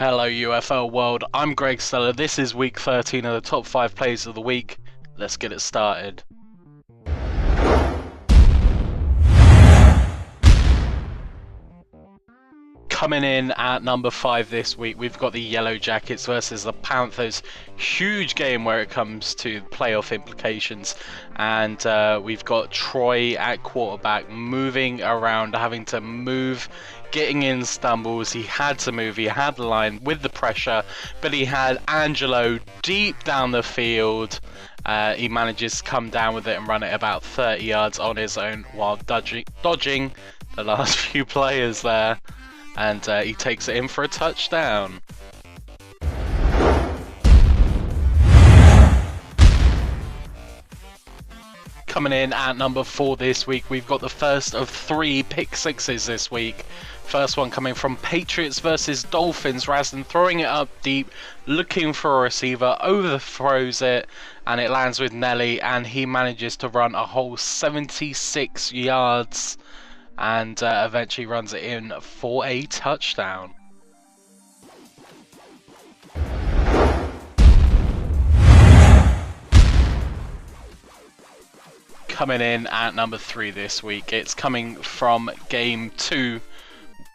Hello UFL world, I'm Greg Stella. This is week 13 of the top 5 plays of the week. Let's get it started. Coming in at number 5 this week, we've got the Yellow Jackets versus the Panthers. Huge game where it comes to playoff implications. And we've got Troy at quarterback, moving around, having to move, getting in stumbles. He had to move, he had the line with the pressure, but he had Angelo deep down the field. He manages to come down with it and run it about 30 yards on his own while dodging the last few players there. And he takes it in for a touchdown. Coming in at number 4 this week, we've got the first of 3 pick sixes this week. First one coming from Patriots versus Dolphins. Rasden throwing it up deep, looking for a receiver, overthrows it, and it lands with Nelly, and he manages to run a whole 76 yards. And eventually runs it in for a touchdown. Coming in at number 3 this week, it's coming from game 2,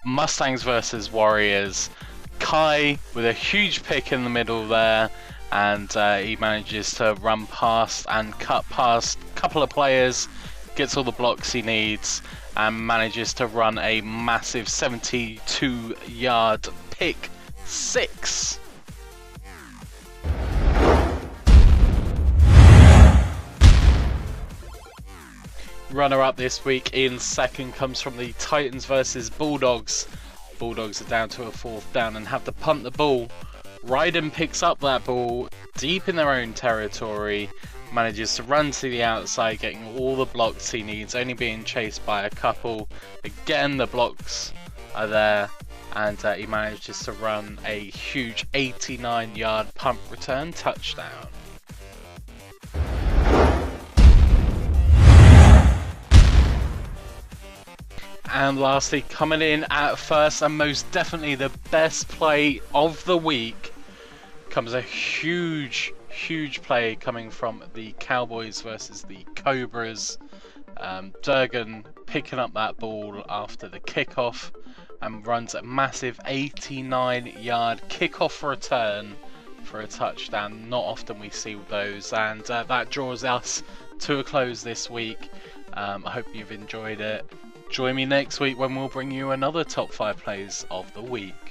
Mustangs versus Warriors. Kai with a huge pick in the middle there, and he manages to run past and cut past a couple of players, gets all the blocks he needs, and manages to run a massive 72-yard pick 6. Runner-up this week in second comes from the Titans versus Bulldogs. Bulldogs are down to a 4th down and have to punt the ball. Ryden picks up that ball deep in their own territory, manages to run to the outside, getting all the blocks he needs, only being chased by a couple. Again, the blocks are there, and he manages to run a huge 89-yard punt return touchdown. And lastly, coming in at first and most definitely the best play of the week, comes a huge play coming from the Cowboys versus the Cobras. Durgan picking up that ball after the kickoff and runs a massive 89-yard kickoff return for a touchdown. Not often we see those, and that draws us to a close this week. I hope you've enjoyed it. Join me next week when we'll bring you another top 5 plays of the week.